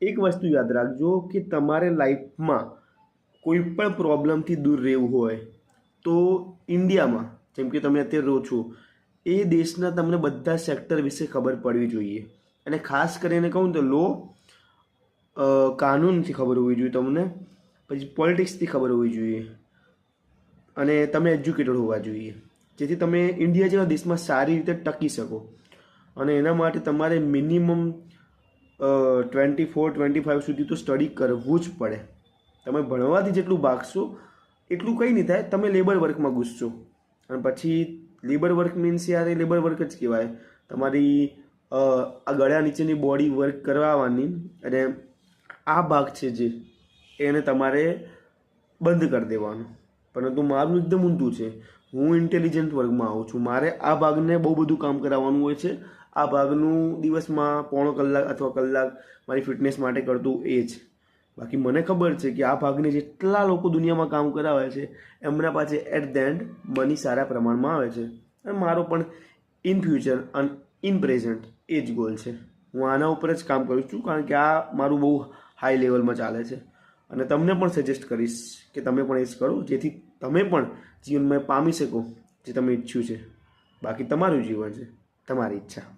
એક વસ્તુ યાદ રાખજો કે તમારે લાઈફમાં કોઈ પણ પ્રોબ્લેમથી દૂર રહેવું હોય તો ઇન્ડિયામાં, જેમ કે તમે અત્યારે રહો છો, એ દેશના તમને બધા સેક્ટર વિશે ખબર પડવી જોઈએ. અને ખાસ કરીને કહું તો લો, કાનૂનથી ખબર હોવી જોઈએ તમને, પછી પોલિટિક્સથી ખબર હોવી જોઈએ, અને તમે એજ્યુકેટેડ હોવા જોઈએ, જેથી તમે ઇન્ડિયા જેવા દેશમાં સારી રીતે ટકી શકો. અને એના માટે તમારે મિનિમમ 24-25 સુધી તો સ્ટડી કરવું જ પડે. તમે ભણવાથી જેટલું ભાગશો એટલું કંઈ નહીં થાય, તમે લેબર વર્કમાં ઘૂસશો. અને પછી લેબર વર્ક મીન્સ યાર એ લેબર વર્ક જ કહેવાય. તમારી આ ગળા નીચેની બોડી વર્ક કરવાની, અને આ ભાગ છે જે એને તમારે બંધ કરી દેવાનો. પરંતુ મારું એકદમ ઊંધું છે, હું ઇન્ટેલિજન્ટ વર્ગમાં આવું છું, મારે આ ભાગને બહુ બધું કામ કરાવવાનું હોય છે. આ ભાગનું દિવસમાં 1.5 કલાક અથવા કલાક મારી ફિટનેસ માટે કરતું એ જ. બાકી મને ખબર છે કે આ ભાગને જેટલા લોકો દુનિયામાં કામ કરાવે છે એમના પાસે એટ ધ એન્ડ મની સારા પ્રમાણમાં આવે છે. અને મારો પણ ઇન ફ્યુચર અને ઇન પ્રેઝન્ટ એ જ ગોલ છે. હું આના ઉપર જ કામ કરું છું, કારણ કે આ મારું બહુ હાઈ લેવલમાં ચાલે છે. અને તમને પણ સજેસ્ટ કરીશ કે તમે પણ એ જ કરો, જેથી તમે પણ જીવનમાં પામી શકો જે તમે ઈચ્છ્યું છે. બાકી તમારું જીવન છે, તમારી ઈચ્છા.